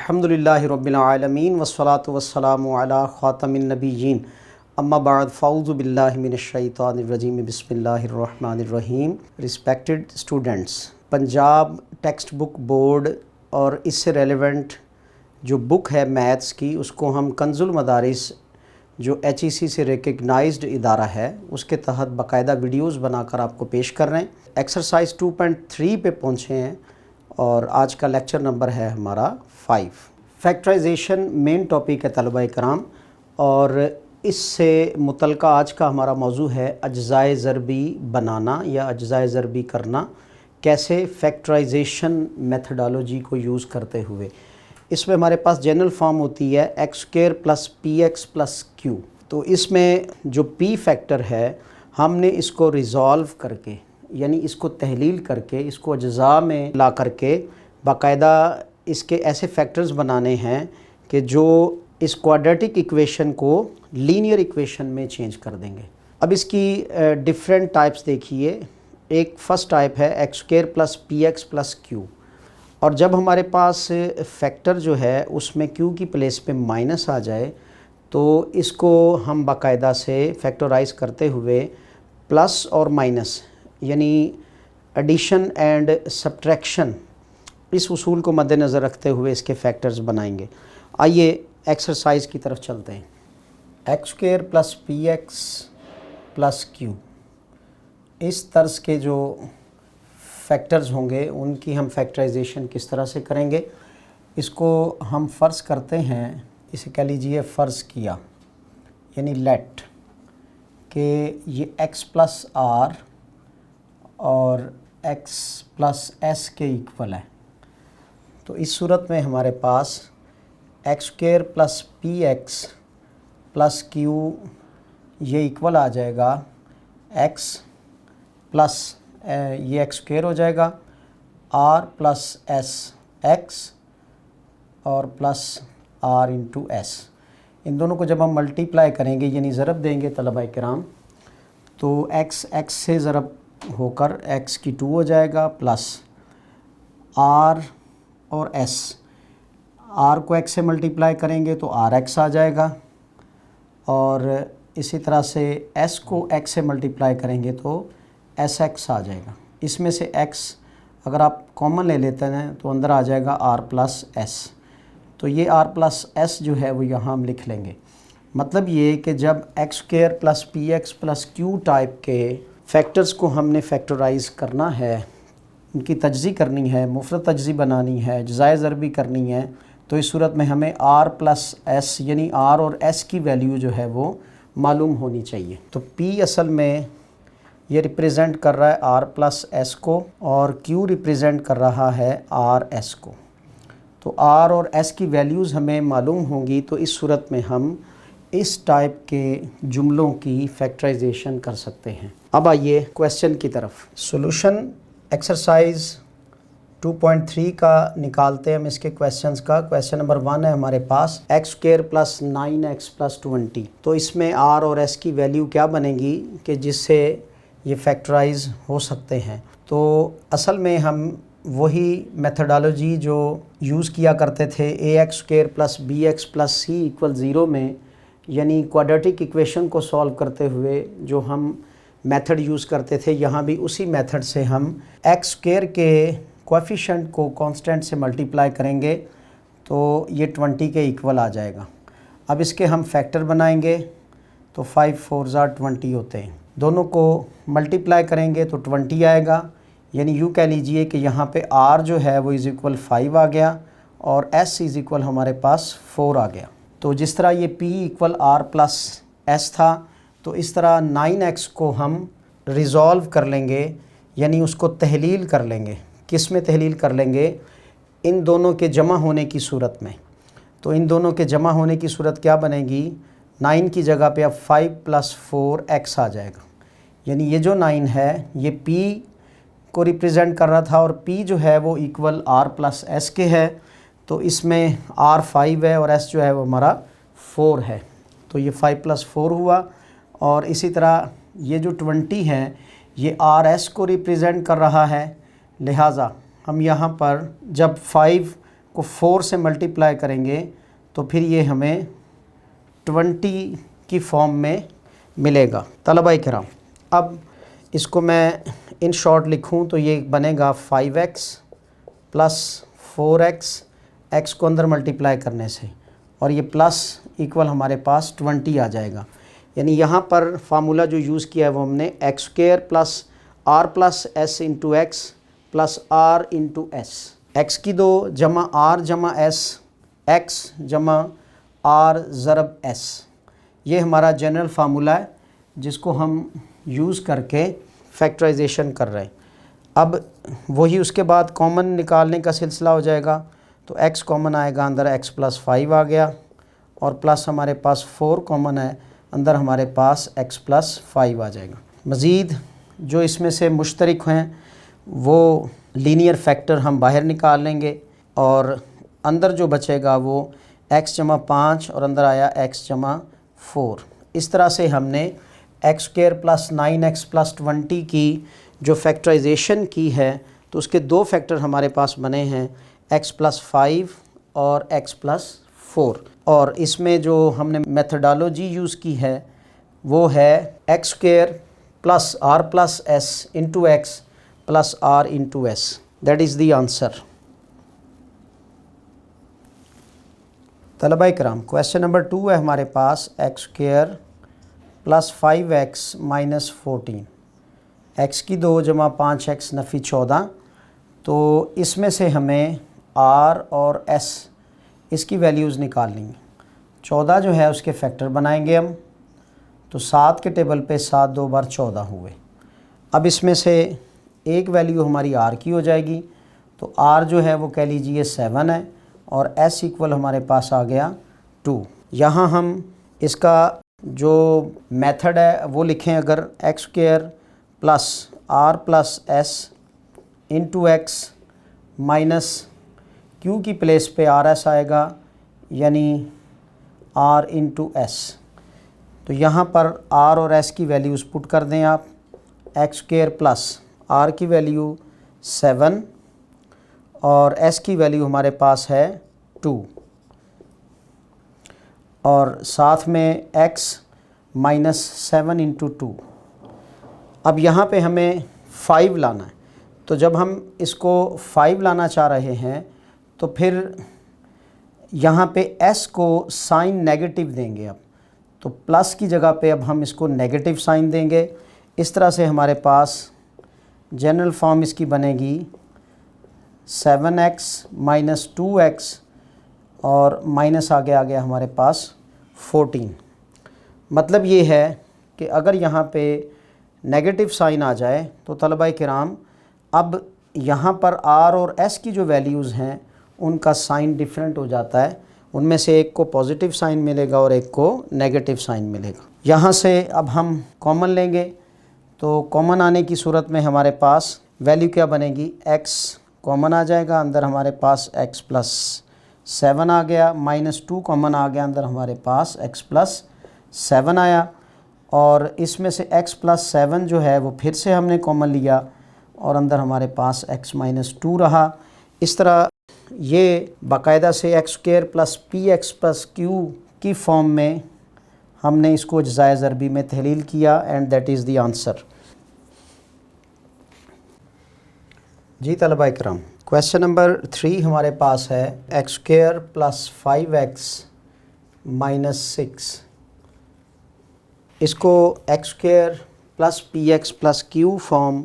अल्हम्दुलिल्लाहि रब्बिल आलमीन वस्सलातु वस्सलामु अला ख़ातमिन नबिय्यीन अम्मा बाद फ़ाऊज़ु बिल्लाहि मिनश शैतानिर रजीम बिस्मिल्लाहिर रहमानिर रहीम। Respected students, Punjab text book board और इससे रेलेवेंट जो बुक है मैथ्स की, उसको हम कंजुल मदारिस जो HEC से रिकग्नाइज्ड इदारा है उसके तहत बाकायदा वीडियोज़ बनाकर आपको पेश कर रहे हैं। एक्सरसाइज 2.3 पे पहुँचे हैं और आज का लेक्चर नंबर है हमारा 5। फैक्टराइजेशन मेन टॉपिक है तलबा कराम, और इससे मुतल्लिक़ आज का हमारा मौजू है अज्ज़ाए ज़रबी बनाना या अज्ज़ाए ज़रबी करना, कैसे फैक्टराइजेशन मेथडोलॉजी को यूज़ करते हुए। इसमें हमारे पास जनरल फॉर्म होती है x² + px + q। तो इसमें जो p फैक्टर है हमने इसको रिज़ॉल्व करके यानी इसको तहलील करके इसको अज्ज़ा में ला करके बाकायदा इसके ऐसे फैक्टर्स बनाने हैं कि जो इस क्वाड्रेटिक इक्वेशन को लीनियर इक्वेशन में चेंज कर देंगे। अब इसकी डिफरेंट टाइप्स देखिए। एक फ़र्स्ट टाइप है x² + px + q, और जब हमारे पास फैक्टर जो है उसमें q की प्लेस पे माइनस आ जाए तो इसको हम बाकायदा से फैक्टराइज करते हुए प्लस और माइनस यानी एडिशन एंड सब्ट्रैक्शन, इस उसूल को मद्देनज़र रखते हुए इसके फैक्टर्स बनाएंगे। आइए एक्सरसाइज की तरफ चलते हैं। x² + px + q, इस तर्ज के जो फैक्टर्स होंगे उनकी हम फैक्टराइजेशन किस तरह से करेंगे। इसको हम फ़र्ज़ करते हैं, इसे कह लीजिए फ़र्ज़ किया यानी लेट कि ये x + r और x + s के इक्वल है। तो इस सूरत में हमारे पास x² + px + q ये इक्वल आ जाएगा x प्लस ये x² हो जाएगा r + s x और प्लस r × s। इन दोनों को जब हम मल्टीप्लाई करेंगे यानी ज़रब देंगे तलबा किराम, तो x से ज़रब होकर x की 2 हो जाएगा प्लस r और s, r को x से मल्टीप्लाई करेंगे तो rx आ जाएगा, और इसी तरह से s को x से मल्टीप्लाई करेंगे तो sx आ जाएगा। इसमें से x अगर आप कॉमन ले लेते हैं तो अंदर आ जाएगा r + s। तो ये r + s जो है वो यहाँ हम लिख लेंगे। मतलब ये कि जब x² + px + q टाइप के फैक्टर्स को हमने फैक्टराइज़ करना है, उनकी तजज़ी करनी है, मुफ़रद तजज़ी बनानी है, अज्ज़ाए ज़रबी करनी है, तो इस सूरत में हमें r + s यानी r और s की वैल्यू जो है वो मालूम होनी चाहिए। तो p असल में ये रिप्रेजेंट कर रहा है r + s को और q रिप्रेजेंट कर रहा है r s को। तो r और s की वैल्यूज़ हमें मालूम होंगी, तो इस सूरत में हम इस टाइप के जुमलों की फैक्टराइजेशन कर सकते हैं। अब आइए क्वेश्चन की तरफ। सॉल्यूशन एक्सरसाइज 2.3 का निकालते हैं हम इसके क्वेश्चंस का। क्वेश्चन नंबर 1 है हमारे पास x² + 9x + 20। तो इसमें r और s की वैल्यू क्या बनेगी कि जिससे ये फैक्टराइज हो सकते हैं। तो असल में हम वही मेथडोलॉजी जो यूज़ किया करते थे ax² + bx + c = 0 में, यानी क्वाड्रेटिक इक्वेशन को सॉल्व करते हुए जो हम मेथड यूज़ करते थे, यहाँ भी उसी मेथड से हम x² के कोएफिशिएंट को कांस्टेंट से मल्टीप्लाई करेंगे तो ये 20 के इक्वल आ जाएगा। अब इसके हम फैक्टर बनाएंगे तो 5 × 4 = 20 होते हैं। दोनों को मल्टीप्लाई करेंगे तो 20 आएगा, यानी यूँ कह लीजिए कि यहाँ पे r जो है वो = 5 आ गया और s = हमारे पास 4 आ गया। तो जिस तरह ये p = r + s था, तो इस तरह 9x को हम रिज़ॉल्व कर लेंगे यानी उसको तहलील कर लेंगे। किस में तहलील कर लेंगे? इन दोनों के जमा होने की सूरत में। तो इन दोनों के जमा होने की सूरत क्या बनेगी? 9 की जगह पे अब 5 + 4x आ जाएगा, यानी ये जो 9 है ये p को रिप्रेजेंट कर रहा था और p जो है वो इक्वल r + s के है। तो इसमें r 5 है और s जो है वो हमारा 4 है, तो ये 5 + 4 हुआ। और इसी तरह ये जो 20 है ये r s को रिप्रेजेंट कर रहा है, लिहाजा हम यहाँ पर जब 5 को 4 से मल्टीप्लाई करेंगे तो फिर ये हमें 20 की फॉर्म में मिलेगा। तलबा किराम, अब इसको मैं इन शॉर्ट लिखूं तो ये बनेगा 5x प्लस 4x, x को अंदर मल्टीप्लाई करने से, और ये प्लस इक्वल हमारे पास 20 आ जाएगा। यानी यहाँ पर फार्मूला जो यूज़ किया है वो हमने x square plus r plus s into x plus r into s, x की 2 जमा आर जमा एस, एक्स जमा आर ज़रब एस, ये हमारा जनरल फार्मूला है जिसको हम यूज़ करके फैक्टराइजेशन कर रहे हैं। अब वही उसके बाद कॉमन निकालने का सिलसिला हो जाएगा, तो x कॉमन आएगा, अंदर x प्लस 5 आ गया, और प्लस हमारे पास 4 कॉमन है, अंदर हमारे पास x प्लस 5 आ जाएगा। मज़ीद जो इसमें से मुश्तरक हैं वो लीनियर फैक्टर हम बाहर निकाल लेंगे, और अंदर जो बचेगा वो x जमा 5 और अंदर आया x जमा 4। इस तरह से हमने x square plus 9x plus 20 की जो फैक्टराइजेशन की है तो उसके 2 फैक्टर हमारे पास बने हैं, x प्लस 5 और x प्लस 4। और इसमें जो हमने मेथडोलॉजी यूज़ की है वो है x square plus r plus s into x plus r into s. That is the answer. तलबा इकराम, क्वेश्चन नंबर 2 है हमारे पास x square plus 5x minus 14, x की 2 जमा 5x नफ़ी 14। तो इसमें से हमें r और s इसकी वैल्यूज़ निकालनी है। 14 जो है उसके फैक्टर बनाएंगे हम, तो 7 के टेबल पे 7 2 बार 14 हुए। अब इसमें से एक वैल्यू हमारी r की हो जाएगी, तो r जो है वो कह लीजिए 7 है, और s इक्वल हमारे पास आ गया 2। यहाँ हम इसका जो मेथड है वो लिखें, अगर x square plus r plus s into x minus q की प्लेस पे आर एस आएगा, यानी आर इंटू एस। तो यहाँ पर आर और एस की वैल्यूज़ पुट कर दें आप। एक्स स्क्वायर प्लस आर की वैल्यू 7 और एस की वैल्यू हमारे पास है 2, और साथ में x माइनस 7 इंटू 2। अब यहाँ पे हमें 5 लाना है, तो जब हम इसको 5 लाना चाह रहे हैं तो फिर यहाँ पे s को साइन नेगेटिव देंगे। अब तो प्लस की जगह पे अब हम इसको नेगेटिव साइन देंगे। इस तरह से हमारे पास जनरल फॉर्म इसकी बनेगी 7x माइनस 2x और माइनस आ गया हमारे पास 14। मतलब ये है कि अगर यहाँ पे नेगेटिव साइन आ जाए तो तलबा किराम अब यहाँ पर r और s की जो वैल्यूज़ हैं उनका साइन डिफरेंट हो जाता है। उनमें से एक को पॉजिटिव साइन मिलेगा और एक को नेगेटिव साइन मिलेगा। यहाँ से अब हम कॉमन लेंगे, तो कॉमन आने की सूरत में हमारे पास वैल्यू क्या बनेगी, x कॉमन आ जाएगा, अंदर हमारे पास x प्लस 7 आ गया, माइनस 2 कॉमन आ गया, अंदर हमारे पास x प्लस 7 आया, और इसमें से x प्लस 7 जो है वो फिर से हमने कॉमन लिया और अंदर हमारे पास x माइनस 2 रहा। इस तरह ये बाकायदा से x square plus p x plus q की फॉर्म में हमने इसको अज्जाए ज़रबी में तहलील किया, and that is the answer. जी तलबा इकराम, क्वेश्चन नंबर 3 हमारे पास है x square plus 5x minus 6। इसको x square plus p x plus Q form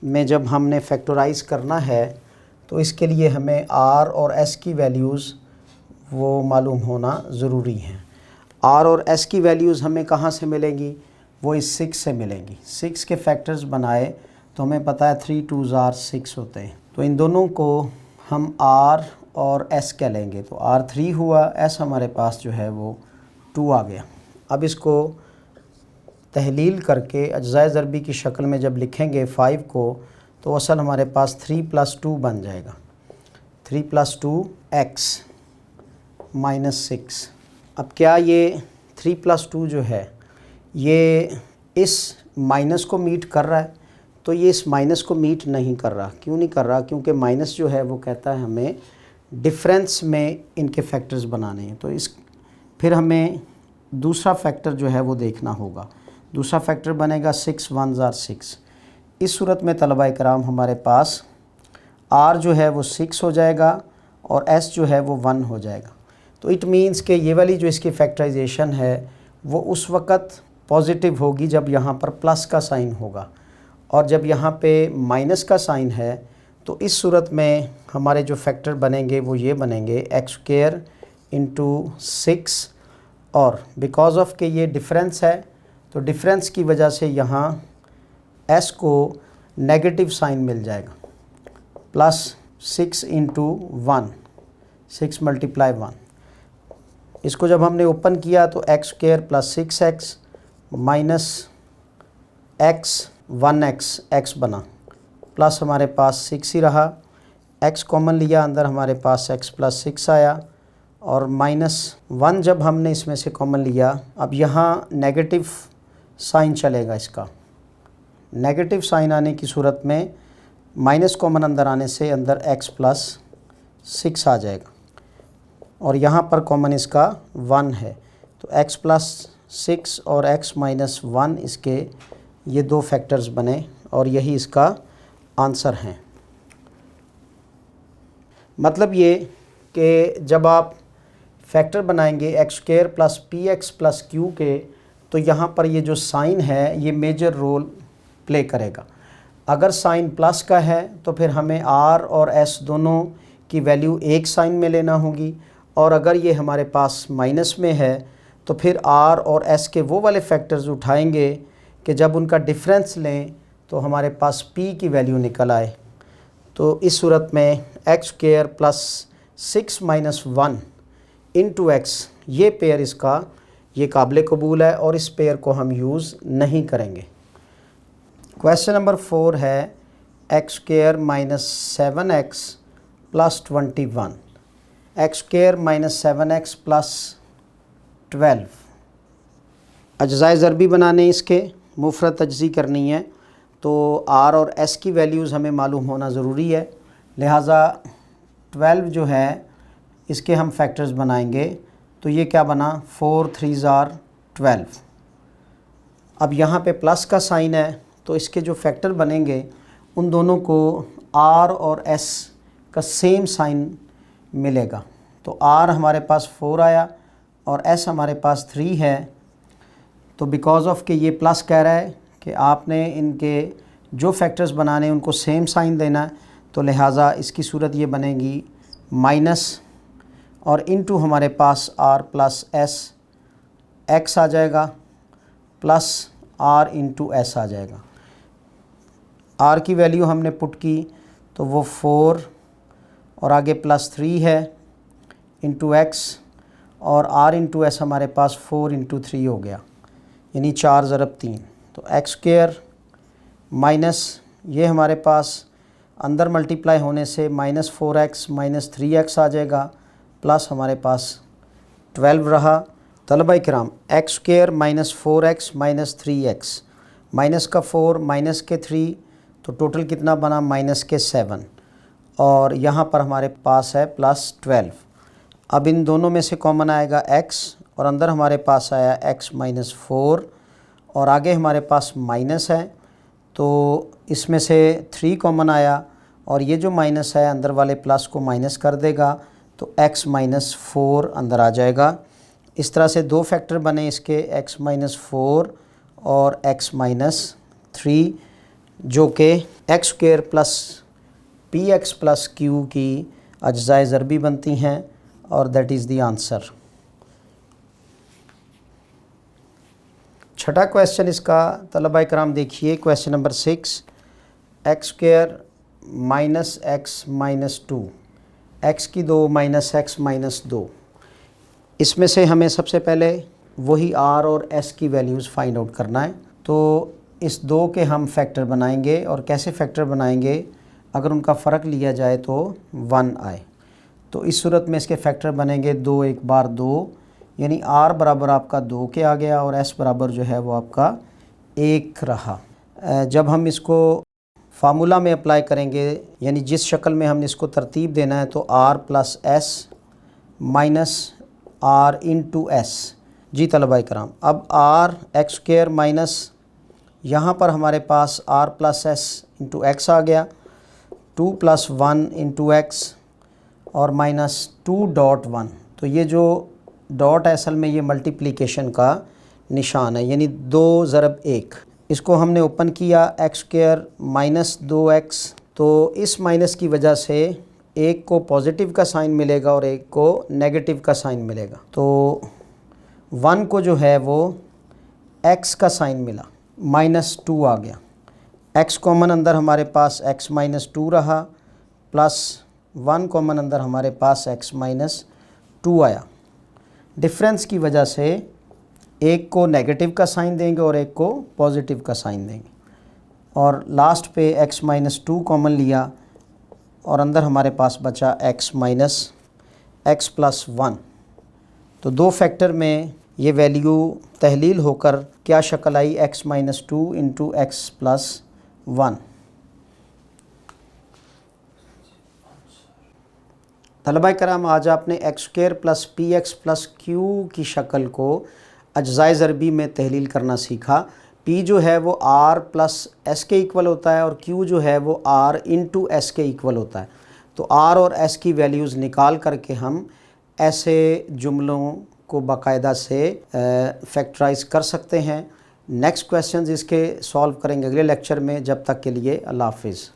में जब हमने फैक्टराइज़ करना है तो इसके लिए हमें r और s की वैल्यूज़ वो मालूम होना ज़रूरी हैं। r और s की वैल्यूज़ हमें कहाँ से मिलेंगी, वो इस 6 से मिलेंगी। 6 के फैक्टर्स बनाए तो हमें पता है 3 2 आर 6 होते हैं, तो इन दोनों को हम r और s कह लेंगे। तो r 3 हुआ, s हमारे पास जो है वो 2 आ गया। अब इसको तहलील करके अज्जाए ज़रबी की शक्ल में जब लिखेंगे 5 को, तो असल हमारे पास 3 + 2 बन जाएगा। 3 + 2 x माइनस 6। अब क्या ये 3 + 2 जो है ये इस माइनस को मीट कर रहा है, तो ये इस माइनस को मीट नहीं कर रहा। क्यों नहीं कर रहा, क्योंकि माइनस जो है वो कहता है हमें डिफरेंस में इनके फैक्टर्स बनाने हैं। तो फिर हमें दूसरा फैक्टर जो है वो देखना होगा। दूसरा फैक्टर बनेगा 6 1s are 6। इस सूरत में तलबा इकराम हमारे पास r जो है वो 6 हो जाएगा और s जो है वो 1 हो जाएगा। तो इट मीन्स कि ये वाली जो इसकी फैक्टराइजेशन है वो उस वक़्त पॉजिटिव होगी जब यहाँ पर प्लस का साइन होगा, और जब यहाँ पे माइनस का साइन है तो इस सूरत में हमारे जो फैक्टर बनेंगे वो ये बनेंगे x² इंटू 6, और बिकॉज़ ऑफ के ये डिफरेंस है तो डिफरेंस की वजह से यहाँ s को नेगेटिव साइन मिल जाएगा, प्लस 6 इंटू 1, 6 मल्टीप्लाई 1। इसको जब हमने ओपन किया तो x² plus 6x minus x 1x x बना, प्लस हमारे पास 6 ही रहा, x कॉमन लिया अंदर, हमारे पास x प्लस 6 आया, और माइनस 1 जब हमने इसमें से कॉमन लिया, अब यहाँ नेगेटिव साइन चलेगा। इसका नेगेटिव साइन आने की सूरत में माइनस कॉमन अंदर आने से अंदर x प्लस 6 आ जाएगा, और यहाँ पर कॉमन इसका 1 है, तो x प्लस 6 और x माइनस 1 इसके ये दो फैक्टर्स बने, और यही इसका आंसर हैं। मतलब ये कि जब आप फैक्टर बनाएंगे x² plus px plus q के, तो यहाँ पर ये जो साइन है ये मेजर रोल प्ले करेगा। अगर साइन प्लस का है तो फिर हमें r और s दोनों की वैल्यू एक साइन में लेना होगी, और अगर ये हमारे पास माइनस में है तो फिर r और s के वो वाले फैक्टर्स उठाएंगे कि जब उनका डिफरेंस लें तो हमारे पास p की वैल्यू निकल आए। तो इस सूरत में x² plus 6 minus 1 into x, ये पेयर इसका ये काबिल कबूल है, और इस पेयर को हम यूज़ नहीं करेंगे। क्वेश्चन नंबर 4 है x² minus 7x plus 21, x² minus 7x plus 12। अज्ज़ाए ज़रबी बनाने इसके मुफ़रद तजज़ी करनी है, तो r और s की वैल्यूज़ हमें मालूम होना ज़रूरी है, लिहाजा 12 जो है इसके हम फैक्टर्स बनाएंगे। तो ये क्या बना, 4 3s are 12। अब यहाँ पे प्लस का साइन है तो इसके जो फैक्टर बनेंगे उन दोनों को r और s का सेम साइन मिलेगा। तो r हमारे पास 4 आया और s हमारे पास 3 है, तो बिकॉज़ ऑफ के ये प्लस कह रहा है कि आपने इनके जो फैक्टर्स बनाने उनको सेम साइन देना है, तो लिहाजा इसकी सूरत ये बनेगी माइनस और इनटू हमारे पास r प्लस s x आ जाएगा, प्लस r इंटू s आ जाएगा। r की वैल्यू हमने पुट की तो वो 4 और आगे प्लस 3 है इंटू x, और r इंटू s हमारे पास 4 इंटू 3 हो गया, यानी 4 ज़रब 3। तो x² माइनस ये हमारे पास अंदर मल्टीप्लाई होने से माइनस 4x माइनस 3x आ जाएगा, प्लस हमारे पास 12 रहा। तलबा इकराम x² minus 4x minus 3x, minus का 4 माइनस के 3, तो टोटल कितना बना, माइनस के 7, और यहाँ पर हमारे पास है प्लस 12। अब इन दोनों में से कॉमन आएगा x, और अंदर हमारे पास आया x माइनस 4, और आगे हमारे पास माइनस है, तो इसमें से 3 कॉमन आया, और ये जो माइनस है अंदर वाले प्लस को माइनस कर देगा, तो x माइनस 4 अंदर आ जाएगा। इस तरह से दो फैक्टर बने इसके, x माइनस 4 और x माइनस 3, जो कि x² plus px plus q की अज्ज़ाए ज़रबी बनती हैं, और दैट इज़ द आंसर। छठा क्वेश्चन इसका तलबा इकराम देखिए, question number 6, x² minus x minus 2, x की 2 माइनस x माइनस 2। इसमें से हमें सबसे पहले वही r और s की वैल्यूज़ फाइंड आउट करना है। तो इस 2 के हम फैक्टर बनाएंगे, और कैसे फैक्टर बनाएंगे, अगर उनका फ़र्क लिया जाए तो 1 आए। तो इस सूरत में इसके फैक्टर बनेंगे 2 1 बार 2, यानी r बराबर आपका 2 के आ गया, और s बराबर जो है वो आपका 1 रहा। जब हम इसको फार्मूला में अप्लाई करेंगे, यानी जिस शक्ल में हमने इसको तरतीब देना है, तो r plus s minus r into s. जी तलबा कराम, अब आर एक्स स्क्वायर माइनस यहाँ पर हमारे पास r plus s into x आ गया, 2 प्लस 1 इंटू एक्स और माइनस 2 डॉट 1। तो ये जो डॉट है असल में ये मल्टीप्लिकेशन का निशान है, यानी 2 ज़रब 1। इसको हमने ओपन किया, एक्स स्क्वायर माइनस 2x, तो इस माइनस की वजह से एक को पॉजिटिव का साइन मिलेगा और एक को नेगेटिव का साइन मिलेगा। तो 1 को जो है वो x का साइन मिला, माइनस 2 आ गया। x कॉमन अंदर हमारे पास x माइनस 2 रहा, प्लस 1 कॉमन अंदर हमारे पास x माइनस 2 आया। डिफरेंस की वजह से एक को नेगेटिव का साइन देंगे और एक को पॉजिटिव का साइन देंगे, और लास्ट पे x माइनस 2 कॉमन लिया और अंदर हमारे पास बचा x माइनस एक्स प्लस 1। तो दो फैक्टर में ये वैल्यू तहलील होकर क्या शक्ल आई, x minus 2 into x plus 1। तलबा कराम, आज आपने x square plus p x plus q की शक्ल को अज्जाए ज़रबी में तहलील करना सीखा। p जो है वो r प्लस s के इक्वल होता है और q जो है वो r इंटू s के इक्वल होता है। तो r और s की वैल्यूज़ निकाल करके हम ऐसे जुमलों को बाकायदा से फैक्टराइज कर सकते हैं। नेक्स्ट क्वेश्चंस इसके सॉल्व करेंगे अगले लेक्चर में। जब तक के लिए अल्लाह हाफिज़।